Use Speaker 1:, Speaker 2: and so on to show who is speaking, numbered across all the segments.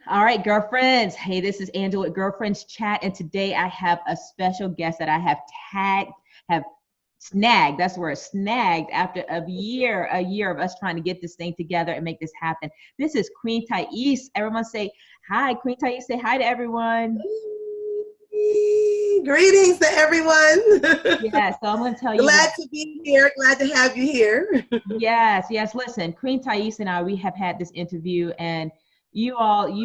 Speaker 1: All right, girlfriends. Hey, this is Angela at Girlfriends Chat, and today I have a special guest that I have snagged. That's where it's snagged after a year of us trying to get this thing together and make this happen. This is Queen Taese. Everyone say hi. Queen Taese, say hi to everyone.
Speaker 2: Greetings to everyone.
Speaker 1: Yeah, so I'm going to tell you.
Speaker 2: Glad to be here. Glad to have you here.
Speaker 1: Yes. Listen, Queen Taese and I, we have had this interview, and you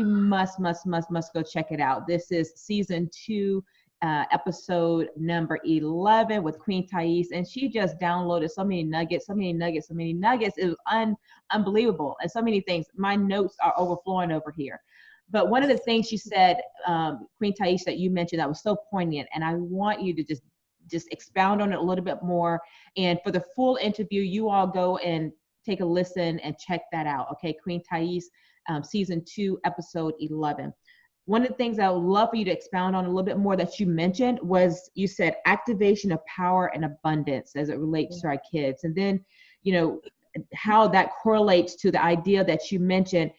Speaker 1: must go check it out. This is season 2, episode number 11 with Queen Taese, and she just downloaded so many nuggets. It was unbelievable, and so many things. My notes are overflowing over here. But one of the things she said, Queen Taese, that you mentioned that was so poignant, and I want you to just expound on it a little bit more. And for the full interview, you all go and take a listen and check that out. Okay, Queen Taese, season 2, episode 11. One of the things I would love for you to expound on a little bit more that you mentioned was, you said activation of power and abundance as it relates to our kids. And then, how that correlates to the idea that you mentioned.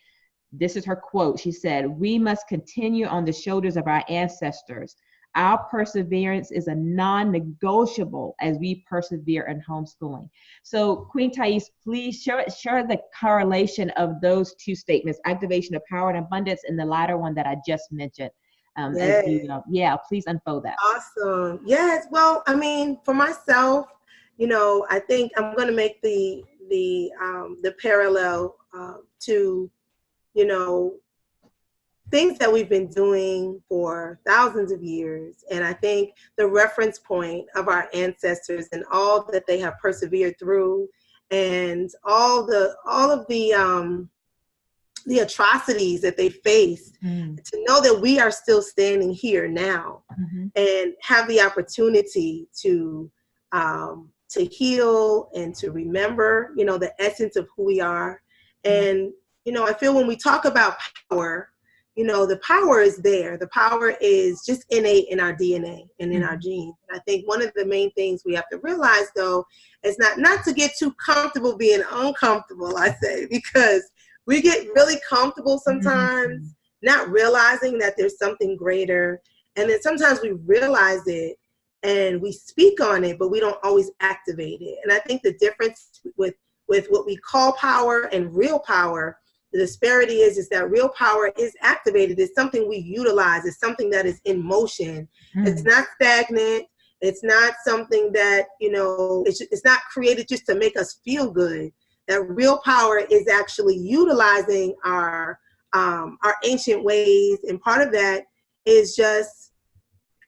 Speaker 1: This is her quote. She said, "We must continue on the shoulders of our ancestors. Our perseverance is a non-negotiable as we persevere in homeschooling." So, Queen Taese, please share the correlation of those two statements, activation of power and abundance, and the latter one that I just mentioned. Please unfold that.
Speaker 2: Awesome. Yes. Well, I mean, for myself, I think I'm going to make the parallel to, things that we've been doing for thousands of years. And I think the reference point of our ancestors and all that they have persevered through, and all of the atrocities that they faced, to know that we are still standing here now, and have the opportunity to heal and to remember, the essence of who we are. And, I feel when we talk about power, the power is there. The power is just innate in our DNA and in our genes. And I think one of the main things we have to realize, though, is not to get too comfortable being uncomfortable, I say, because we get really comfortable sometimes, not realizing that there's something greater. And then sometimes we realize it and we speak on it, but we don't always activate it. And I think the difference with what we call power and real power, the disparity is that real power is activated. It's something we utilize. It's something that is in motion. It's not stagnant. It's not something that, it's not created just to make us feel good. That real power is actually utilizing our ancient ways. And part of that is just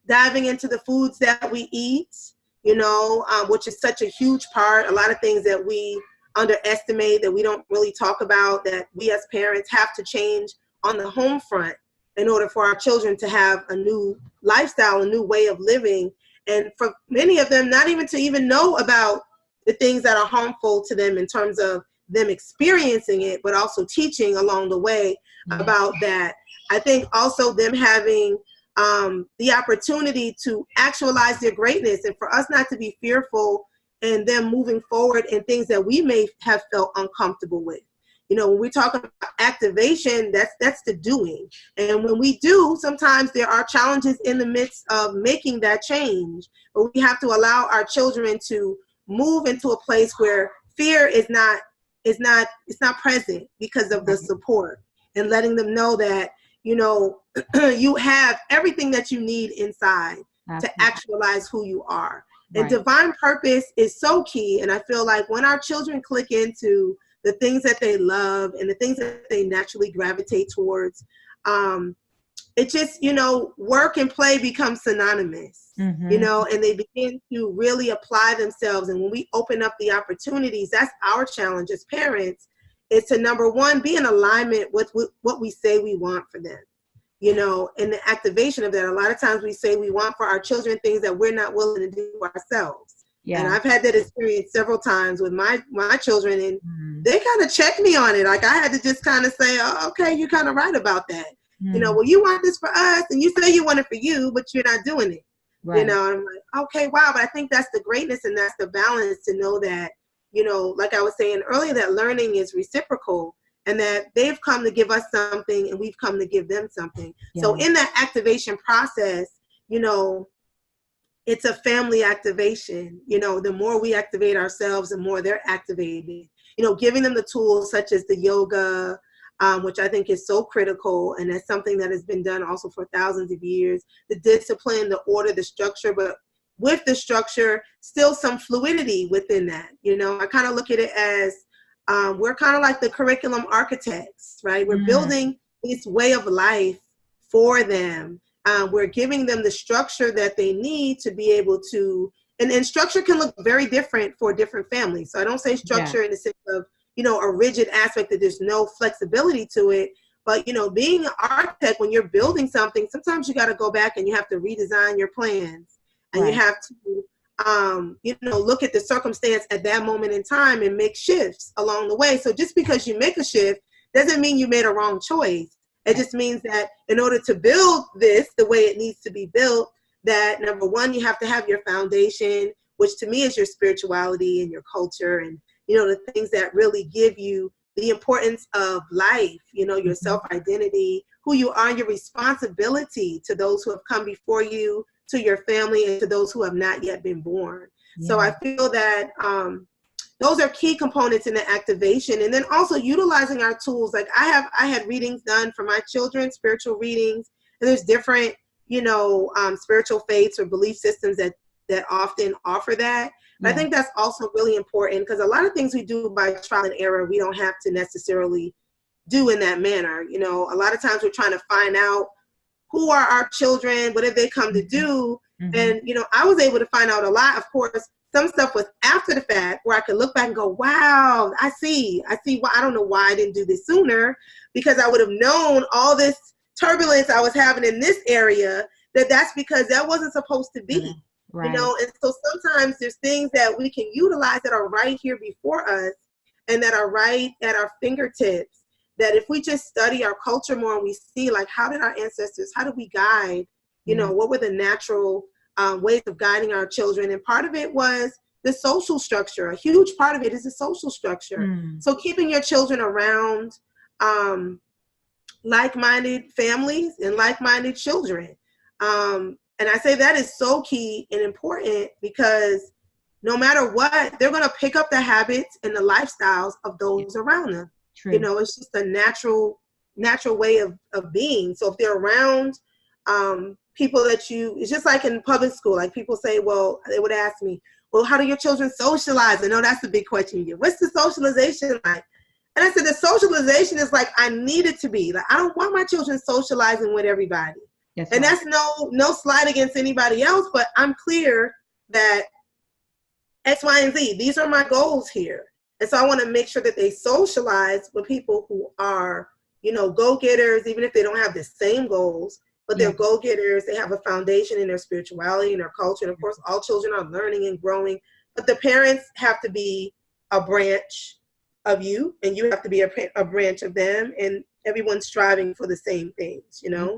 Speaker 2: diving into the foods that we eat, which is such a huge part. A lot of things that we underestimate, that we don't really talk about, that we as parents have to change on the home front in order for our children to have a new lifestyle, a new way of living. And for many of them, not even to even know about the things that are harmful to them in terms of them experiencing it, but also teaching along the way about that. I think also them having the opportunity to actualize their greatness, and for us not to be fearful and them moving forward in things that we may have felt uncomfortable with. When we talk about activation, that's the doing. And when we do, sometimes there are challenges in the midst of making that change, but we have to allow our children to move into a place where fear is not present because of the support, and letting them know that, you have everything that you need inside to actualize who you are. And divine purpose is so key. And I feel like when our children click into the things that they love and the things that they naturally gravitate towards, it just, work and play become synonymous, and they begin to really apply themselves. And when we open up the opportunities, that's our challenge as parents, is to, number one, be in alignment with what we say we want for them. And the activation of that. A lot of times we say we want for our children things that we're not willing to do ourselves. Yeah. And I've had that experience several times with my children, and they kind of checked me on it. Like, I had to just kind of say, oh, okay, you're kind of right about that. Well, you want this for us, and you say you want it for you, but you're not doing it. And I'm like, okay, wow. But I think that's the greatness, and that's the balance, to know that, like I was saying earlier, that learning is reciprocal. and that they've come to give us something and we've come to give them something.
Speaker 1: Yeah.
Speaker 2: So in that activation process, you know, it's a family activation. You know, the more we activate ourselves, the more they're activated. You know, giving them the tools such as the yoga, which I think is so critical, and that's something that has been done also for thousands of years. The discipline, the order, the structure, but with the structure, still some fluidity within that. You know, I kind of look at it as we're kind of like the curriculum architects, right? We're building this way of life for them. We're giving them the structure that they need to be able to, and structure can look very different for different families. So I don't say structure in the sense of, you know, a rigid aspect that there's no flexibility to it. But, you know, being an architect, when you're building something, sometimes you got to go back and you have to redesign your plans. And you have to, you know, look at the circumstance at that moment in time and make shifts along the way. So just because you make a shift doesn't mean you made a wrong choice. It just means that in order to build this the way it needs to be built, that number one, you have to have your foundation, which to me is your spirituality and your culture and, you know, the things that really give you the importance of life, you know, your self-identity, who you are, your responsibility to those who have come before you, to your family, and to those who have not yet been born. So I feel that those are key components in the activation. And then also utilizing our tools. Like I had readings done for my children, spiritual readings, and there's different, you know, spiritual faiths or belief systems that often offer that. But I think that's also really important because a lot of things we do by trial and error, we don't have to necessarily do in that manner. You know, a lot of times we're trying to find out who are our children, what have they come to do? And, you know, I was able to find out a lot. Of course, some stuff was after the fact where I could look back and go, wow, I see why. I don't know why I didn't do this sooner, because I would have known all this turbulence I was having in this area, that's because that wasn't supposed to be. You know, and so sometimes there's things that we can utilize that are right here before us and that are right at our fingertips, that if we just study our culture more and we see, like, how did our ancestors, how did we guide, you know, what were the natural ways of guiding our children? And part of it was the social structure. A huge part of it is the social structure. So keeping your children around like-minded families and like-minded children. And I say that is so key and important because no matter what, they're going to pick up the habits and the lifestyles of those around them. You know, it's just a natural way of being. So if they're around people that it's just like in public school, like people say, well, they would ask me, well, how do your children socialize? I know that's the big question you get. What's the socialization like? And I said, the socialization is like I need it to be. Like, I don't want my children socializing with everybody. And that's no slight against anybody else, but I'm clear that X, Y, and Z, these are my goals here. And so I want to make sure that they socialize with people who are, you know, go-getters, even if they don't have the same goals, but they're go-getters. They have a foundation in their spirituality and their culture. And of course, all children are learning and growing, but the parents have to be a branch of you, and you have to be a branch of them, and everyone's striving for the same things, you know?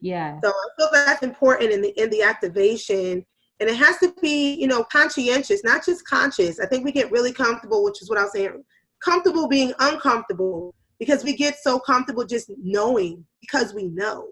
Speaker 2: So I feel that's important in the activation. And it has to be, you know, conscientious, not just conscious. I think we get really comfortable, which is what I was saying, comfortable being uncomfortable, because we get so comfortable just knowing because we know.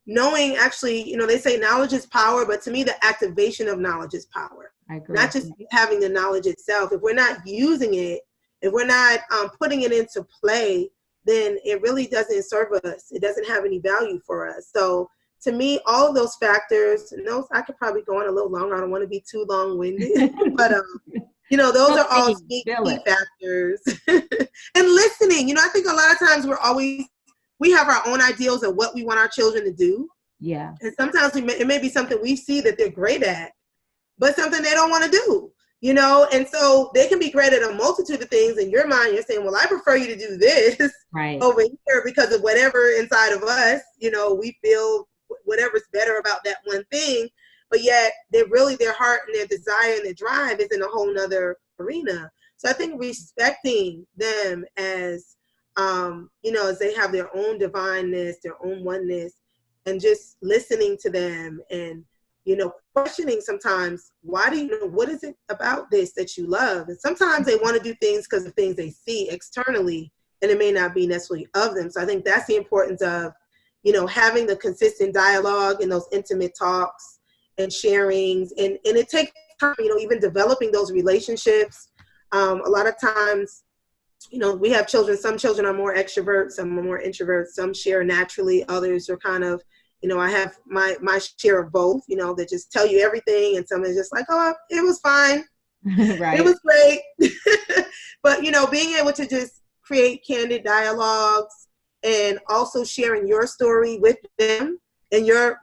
Speaker 2: Knowing, actually, you know, they say knowledge is power, but to me, the activation of knowledge is power.
Speaker 1: I agree.
Speaker 2: Not just having the knowledge itself. If we're not using it, if we're not putting it into play, then it really doesn't serve us. It doesn't have any value for us. So to me, all of those factors, and those, I could probably go on a little longer. I don't want to be too long-winded, but you know, those are all key factors. And listening, you know, I think a lot of times we have our own ideals of what we want our children to do. And sometimes it may be something we see that they're great at, but something they don't want to do. You know, and so they can be great at a multitude of things. In your mind, you're saying, well, I prefer you to do this over here because of whatever inside of us, you know, we feel whatever's better about that one thing. But yet their heart and their desire and their drive is in a whole nother arena. So I think respecting them as, you know, as they have their own divineness, their own oneness, and just listening to them and questioning sometimes, why do you know, what is it about this that you love? And sometimes they want to do things because of things they see externally, and it may not be necessarily of them. So I think that's the importance of, having the consistent dialogue and those intimate talks and sharings. And it takes time, even developing those relationships. A lot of times, we have children, some children are more extroverts, some are more introverts, some share naturally, others are kind of, I have my share of both, that just tell you everything, and some is just like, oh, it was fine.
Speaker 1: Right.
Speaker 2: It was great. But, being able to just create candid dialogues and also sharing your story with them and your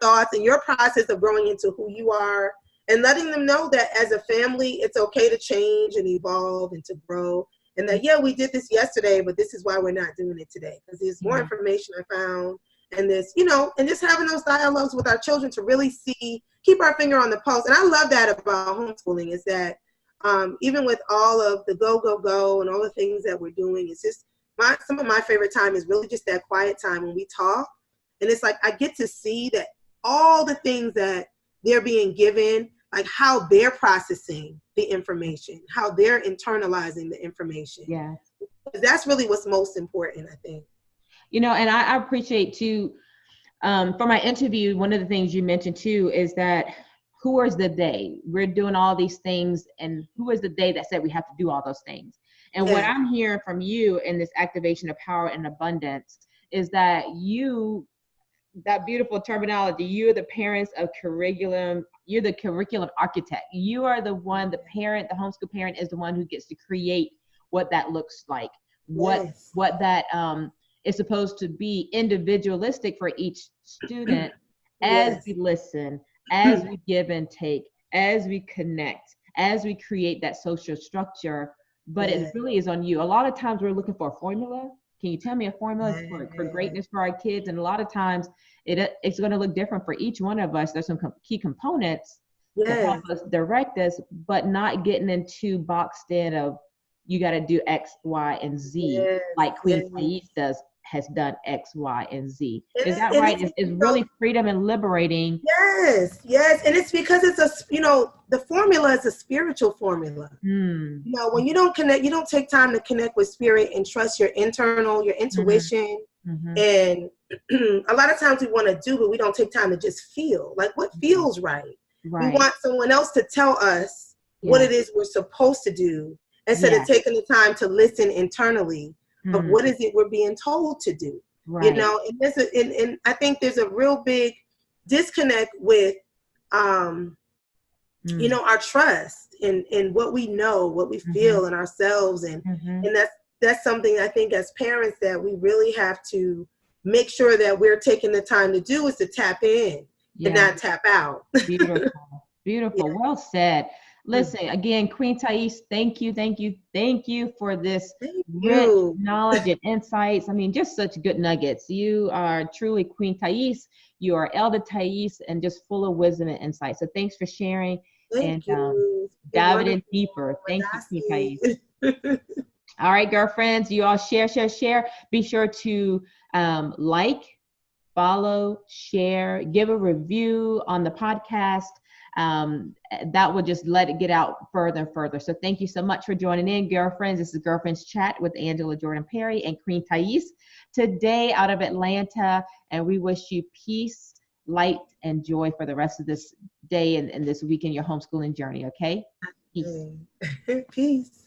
Speaker 2: thoughts and your process of growing into who you are, and letting them know that as a family, it's okay to change and evolve and to grow. And that, yeah, we did this yesterday, but this is why we're not doing it today, because there's more information I found. And this, and just having those dialogues with our children to really keep our finger on the pulse. And I love that about homeschooling, is that even with all of the go and all the things that we're doing, it's just some of my favorite time is really just that quiet time when we talk. And it's like, I get to see that all the things that they're being given, like how they're processing the information, how they're internalizing the information.
Speaker 1: Yeah.
Speaker 2: That's really what's most important, I think.
Speaker 1: And I appreciate too, for my interview, one of the things you mentioned too is that who is the they? We're doing all these things, and who is the they that said we have to do all those things? And what I'm hearing from you in this activation of power and abundance is that that beautiful terminology, you're the parents of curriculum, you're the curriculum architect. You are the one, the homeschool parent is the one who gets to create what that looks like, what that is supposed to be individualistic for each student as we listen, as we give and take, as we connect, as we create that social structure. But it really is on you. A lot of times we're looking for a formula. Can you tell me a formula for greatness for our kids? And a lot of times it's going to look different for each one of us. There's some key components that help us direct us, but not getting into boxed in of you got to do X, Y, and Z like Queen Taese has done X, Y, and Z. Is that right? It's really freedom and liberating.
Speaker 2: Yes. And it's because it's the formula is a spiritual formula. When you don't connect, you don't take time to connect with spirit and trust your intuition. And a lot of times we want to do, but we don't take time to just feel like what feels right. We want someone else to tell us what it is we're supposed to do, instead of taking the time to listen internally of what is it we're being told to do. And I think there's a real big disconnect with our trust in what we know, what we feel in ourselves, and that's something I think as parents that we really have to make sure that we're taking the time to do, is to tap in and not tap out.
Speaker 1: Beautiful. Well said. Listen, again, Queen Taese, thank you for this rich knowledge and insights. I mean, just such good nuggets. You are truly Queen Taese. You are Elder Taese, and just full of wisdom and insight. So thanks for sharing and diving in deeper. Thank you, Queen Taese. All right, girlfriends, you all share. Be sure to like, follow, share, give a review on the podcast. That will just let it get out further and further. So thank you so much for joining in, girlfriends. This is Girlfriends Chat with Angela Jordan Perry and Queen Taese today out of Atlanta. And we wish you peace, light, and joy for the rest of this day and this week in your homeschooling journey. Okay? Peace.
Speaker 2: Peace.